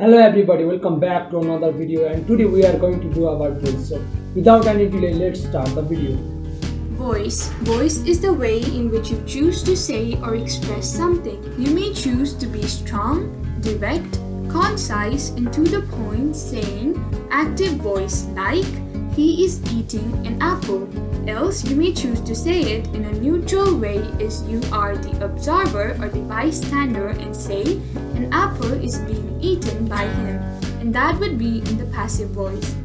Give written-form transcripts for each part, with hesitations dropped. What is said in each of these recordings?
Hello everybody, welcome back to another video, and today we are going to do our quiz. So without any delay, let's start the video. Voice. Voice is the way in which you choose to say or express something. You may choose to be strong, direct, concise, and to the point, saying active voice like he is eating an apple. Else, you may choose to say it in a neutral way as you are the observer or the bystander and say an apple is being eaten by him, and that would be in the passive voice.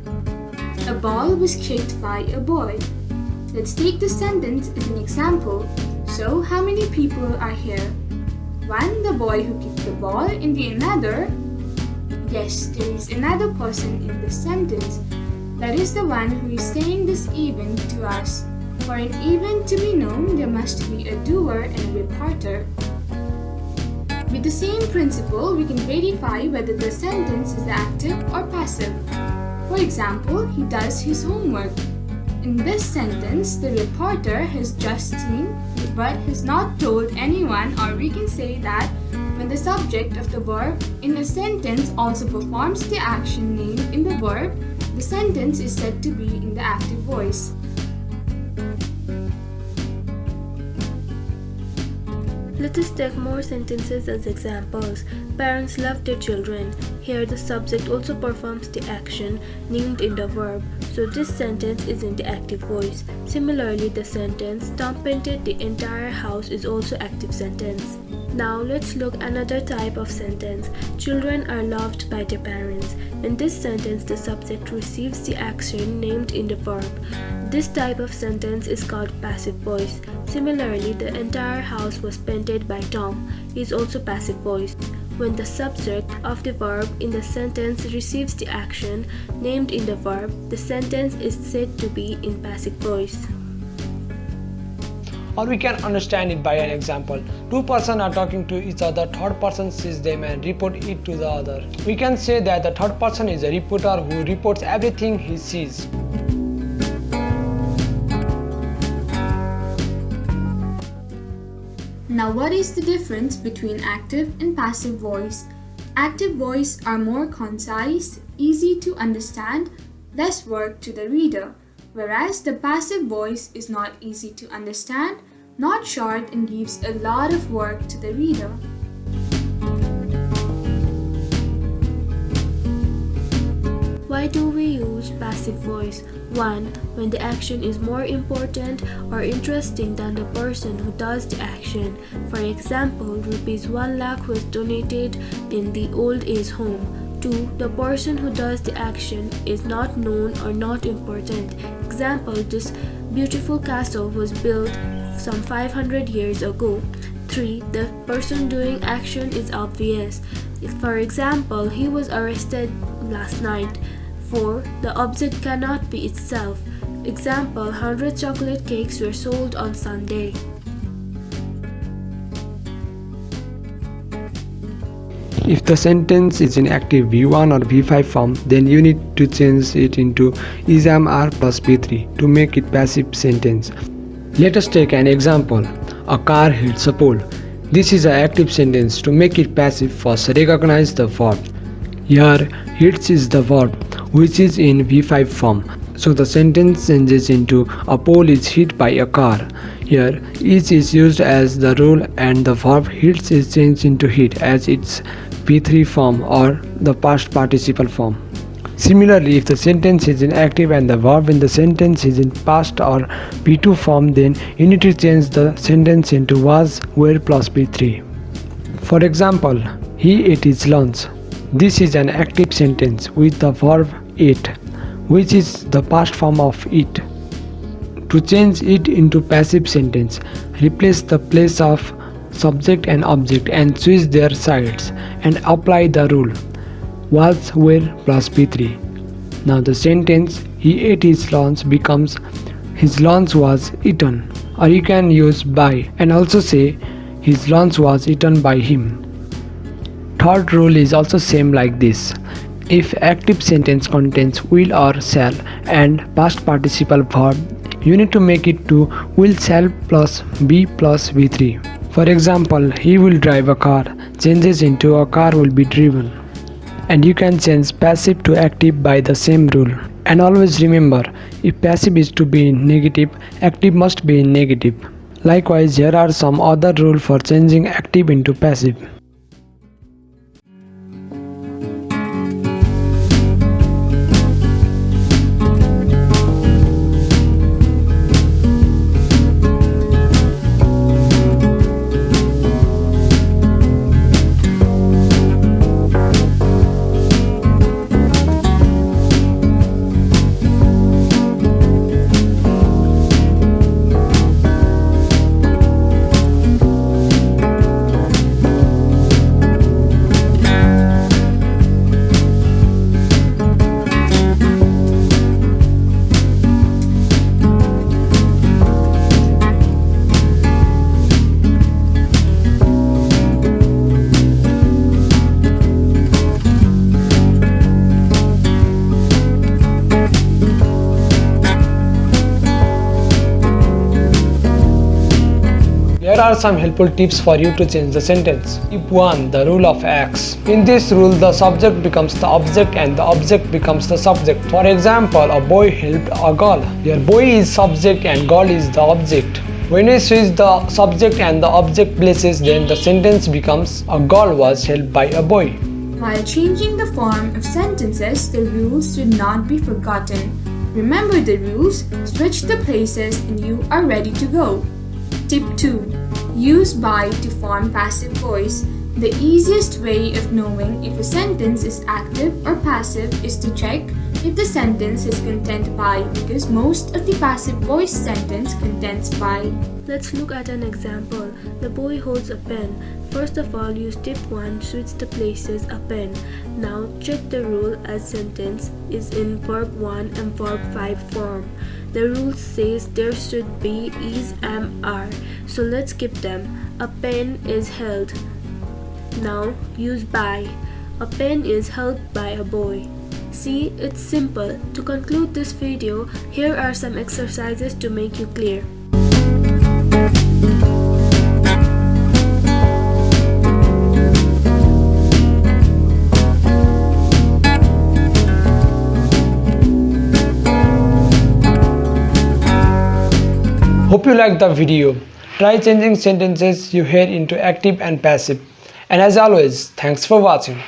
A ball was kicked by a boy. Let's take the sentence as an example. So, how many people are here? One, the boy who kicked the ball, and the another. Yes, there is another person in the sentence. That is the one who is saying this event to us. For an event to be known, there must be a doer and a reporter. With the same principle, we can verify whether the sentence is active or passive. For example, he does his homework. In this sentence, the reporter has just seen but has not told anyone, or we can say that when the subject of the verb in a sentence also performs the action named in the verb, the sentence is said to be in the active voice. Let us take more sentences as examples. Parents love their children. Here the subject also performs the action named in the verb, so this sentence is in the active voice. Similarly, the sentence Tom painted the entire house is also active sentence. Now let's look another type of sentence. Children are loved by their parents. In this sentence, the subject receives the action named in the verb. This type of sentence is called passive voice. Similarly, the entire house was painted by Tom is also passive voice. When the subject of the verb in the sentence receives the action named in the verb, the sentence is said to be in passive voice. Or we can understand it by an example. Two persons are talking to each other, third person sees them and report it to the other. We can say that the third person is a reporter who reports everything he sees. Now, what is the difference between active and passive voice? Active voice are more concise, easy to understand, less work to the reader, whereas the passive voice is not easy to understand, not short, and gives a lot of work to the reader. Why do we use passive voice? 1. When the action is more important or interesting than the person who does the action. For example, rupees 1 lakh was donated in the old age home. 2. The person who does the action is not known or not important. Example, this beautiful castle was built some 500 years ago. 3. The person doing action is obvious. For example, he was arrested last night. 4. The object cannot be itself. Example, 100 chocolate cakes were sold on Sunday. If the sentence is in active V1 or V5 form, then you need to change it into is am are plus V3 to make it passive sentence. Let us take an example. A car hits a pole. This is an active sentence. To make it passive, first recognize the verb. Here, hits is the verb, which is in V5 form. So the sentence changes into a pole is hit by a car. Here, is used as the rule and the verb hits is changed into hit as its V3 form or the past participle form. Similarly, if the sentence is in active and the verb in the sentence is in past or V2 form, then you need to change the sentence into was, were plus V3. For example, he ate his lunch. This is an active sentence with the verb ate, which is the past form of eat. To change it into passive sentence, replace the place of subject and object and switch their sides and apply the rule was, were plus P3. Now the sentence he ate his lunch becomes his lunch was eaten, or you can use by and also say his lunch was eaten by him. Third rule is also same like this. If active sentence contains will or shall and past participle verb, you need to make it to will shall plus be plus V3. For example, he will drive a car changes into a car will be driven. And you can change passive to active by the same rule. And always remember, if passive is to be in negative, active must be in negative. Likewise, here are some other rules for changing active into passive. Here are some helpful tips for you to change the sentence. Tip 1. The rule of X. In this rule, the subject becomes the object and the object becomes the subject. For example, a boy helped a girl. Here, boy is subject and girl is the object. When we switch the subject and the object places, then the sentence becomes a girl was helped by a boy. While changing the form of sentences, the rules should not be forgotten. Remember the rules, switch the places, and you are ready to go. Tip 2. Use by to form passive voice. The easiest way of knowing if a sentence is active or passive is to check if the sentence is content by, because most of the passive voice sentence contents by. Let's look at an example. The boy holds a pen. First of all, use tip 1, switch the places, a pen. Now check the rule as sentence is in verb 1 and verb 5 form. The rule says there should be is, am, are. So let's skip them. A pen is held. Now use by. A pen is held by a boy. See, it's simple. To conclude this video, here are some exercises to make you clear. Hope you liked the video. Try changing sentences you hear into active and passive. And as always, thanks for watching.